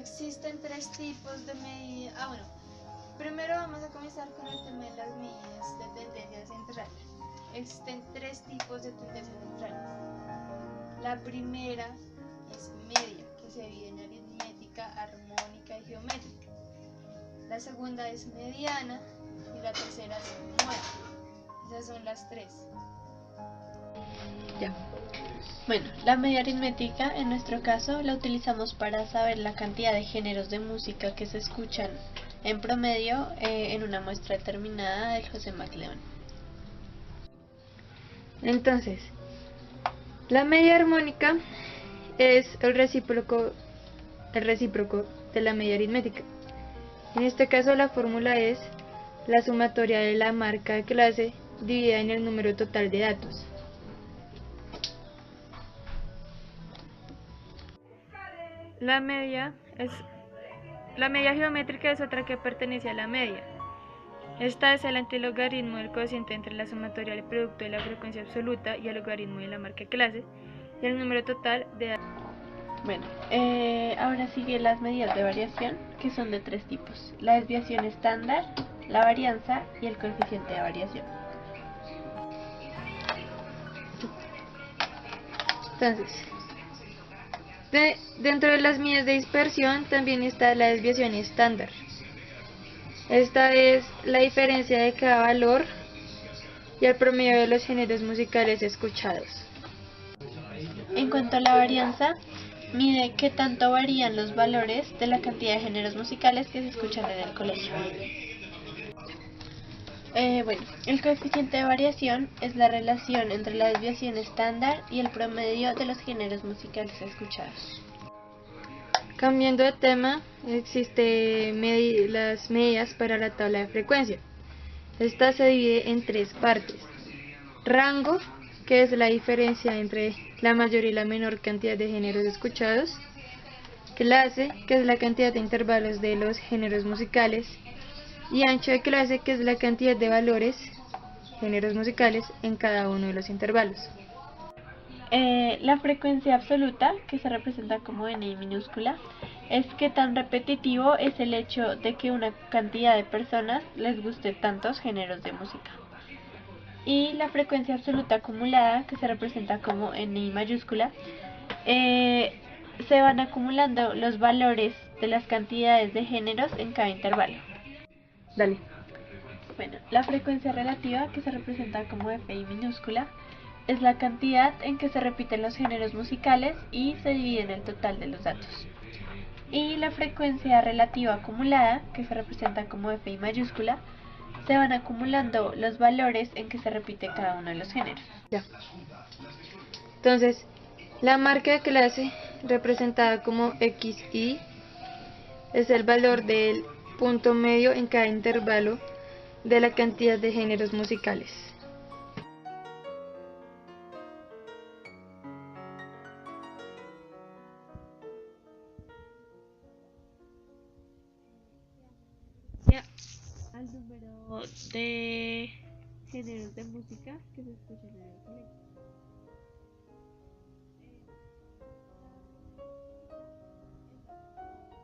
existen tres tipos de medidas. Bueno, primero vamos a comenzar con el tema de las medidas de tendencia central. Existen tres tipos de tendencias centrales. La primera es media, que se divide en aritmética, armónica y geométrica. La segunda es mediana y la tercera es muda. Esas son las tres. Ya. Bueno, la media aritmética en nuestro caso la utilizamos para saber la cantidad de géneros de música que se escuchan en promedio en una muestra determinada del José McLeod. Entonces, la media armónica es el recíproco de la media aritmética. En este caso la fórmula es la sumatoria de la marca de clase dividida en el número total de datos. La media geométrica es otra que pertenece a la media. Esta es el antilogaritmo del cociente entre la sumatoria del producto de la frecuencia absoluta y el logaritmo de la marca de clase y el número total de datos. Bueno, ahora siguen las medidas de variación, que son de tres tipos: la desviación estándar, la varianza y el coeficiente de variación. Entonces, dentro de las medidas de dispersión también está la desviación estándar. Esta es la diferencia de cada valor y el promedio de los géneros musicales escuchados. En cuanto a la varianza, mide qué tanto varían los valores de la cantidad de géneros musicales que se escuchan en el colegio. Bueno, el coeficiente de variación es la relación entre la desviación estándar y el promedio de los géneros musicales escuchados. Cambiando de tema, existen las medidas para la tabla de frecuencia. Esta se divide en tres partes: rango, que es la diferencia entre la mayor y la menor cantidad de géneros escuchados; clase, que es la cantidad de intervalos de los géneros musicales; y ancho de clase, que es la cantidad de valores, géneros musicales, en cada uno de los intervalos. La frecuencia absoluta, que se representa como N minúscula, es qué tan repetitivo es el hecho de que una cantidad de personas les guste tantos géneros de música. Y la frecuencia absoluta acumulada, que se representa como N mayúscula, se van acumulando los valores de las cantidades de géneros en cada intervalo. Dale. Bueno, la frecuencia relativa, que se representa como Fi minúscula, es la cantidad en que se repiten los géneros musicales y se divide en el total de los datos. Y la frecuencia relativa acumulada, que se representa como Fi mayúscula, se van acumulando los valores en que se repite cada uno de los géneros. Ya. Entonces, la marca de clase, representada como XI, es el valor del punto medio en cada intervalo de la cantidad de géneros musicales. Al número de géneros de música que se escuchan en el colegio.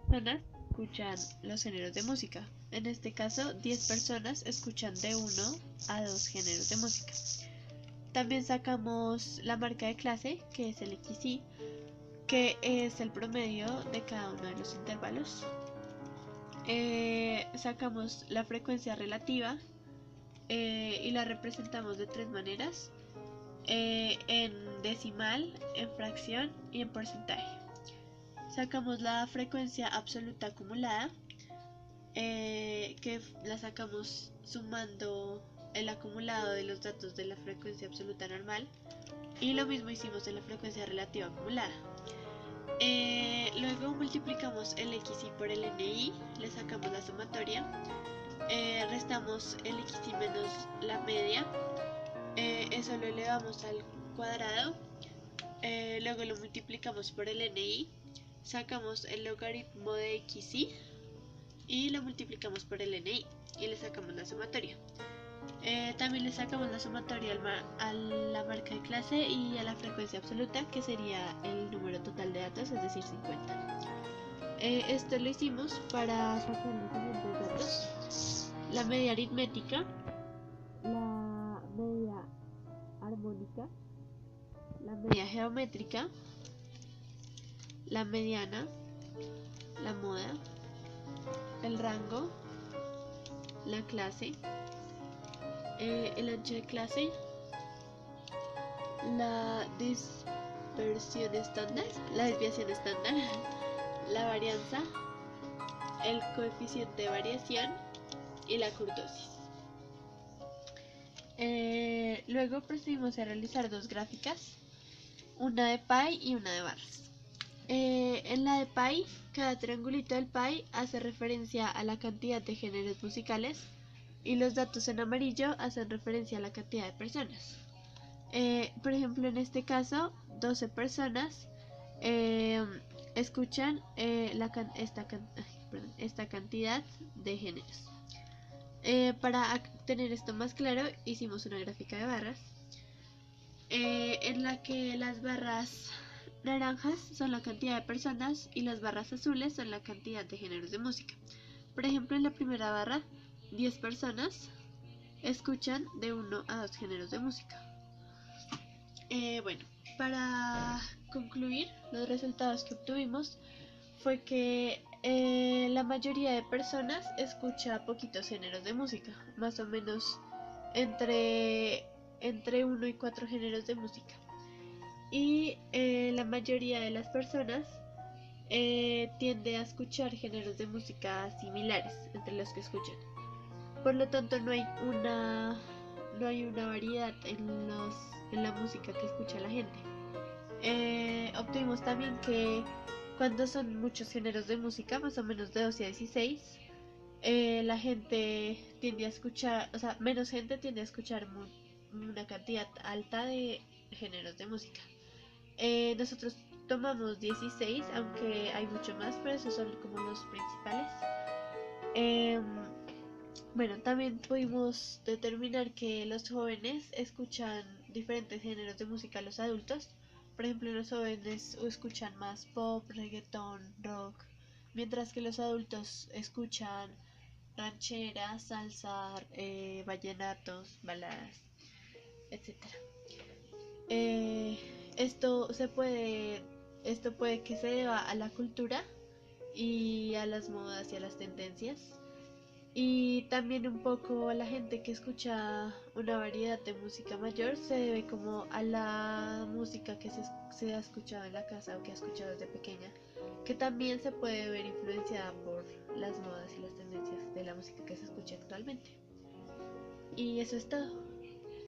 Personas escuchan los géneros de música. En este caso, 10 personas escuchan de 1 a 2 géneros de música. También sacamos la marca de clase, que es el XI, que es el promedio de cada uno de los intervalos. Sacamos la frecuencia relativa y la representamos de tres maneras: en decimal, en fracción y en porcentaje. Sacamos la frecuencia absoluta acumulada, que la sacamos sumando el acumulado de los datos de la frecuencia absoluta normal, y lo mismo hicimos en la frecuencia relativa acumulada. Luego multiplicamos el XI por el NI, le sacamos la sumatoria, restamos el XI menos la media, eso lo elevamos al cuadrado, luego lo multiplicamos por el NI, sacamos el logaritmo de XI y lo multiplicamos por el NI y le sacamos la sumatoria. También le sacamos la sumatoria a la marca de clase y a la frecuencia absoluta, que sería el número total de datos, es decir, 50. Esto lo hicimos para sacar los siguientes datos: la media aritmética, la media armónica, la media geométrica, la mediana, la moda, el rango, la clase, el ancho de clase, la dispersión estándar, la desviación estándar, la varianza, el coeficiente de variación y la kurtosis. Luego procedimos a realizar dos gráficas, una de pie y una de barras. En la de pie, cada triangulito del pie hace referencia a la cantidad de géneros musicales y los datos en amarillo hacen referencia a la cantidad de personas. Por ejemplo, en este caso, 12 personas escuchan esta cantidad de géneros. Para tener esto más claro, hicimos una gráfica de barras en la que las barras naranjas son la cantidad de personas y las barras azules son la cantidad de géneros de música. Por ejemplo, en la primera barra, 10 personas escuchan de 1 a 2 géneros de música. Bueno, para concluir, los resultados que obtuvimos fue que la mayoría de personas escucha poquitos géneros de música, más o menos entre 1 y 4 géneros de música. Y la mayoría de las personas tiende a escuchar géneros de música similares entre los que escuchan. Por lo tanto, no hay una variedad en la música que escucha la gente. Obtuvimos también que cuando son muchos géneros de música, más o menos de 12 a 16, la gente tiende a escuchar, o sea, menos gente tiende a escuchar una cantidad alta de géneros de música. Nosotros tomamos 16, aunque hay mucho más, pero esos son como los principales. Bueno, también pudimos determinar que los jóvenes escuchan diferentes géneros de música a los adultos. Por ejemplo, los jóvenes escuchan más pop, reggaetón, rock, mientras que los adultos escuchan ranchera, salsa, vallenatos, baladas, etcétera. Esto puede que se deba a la cultura y a las modas y a las tendencias, y también un poco a la gente que escucha una variedad de música mayor se debe como a la música que se ha escuchado en la casa o que ha escuchado desde pequeña, que también se puede ver influenciada por las modas y las tendencias de la música que se escucha actualmente. Y eso es todo.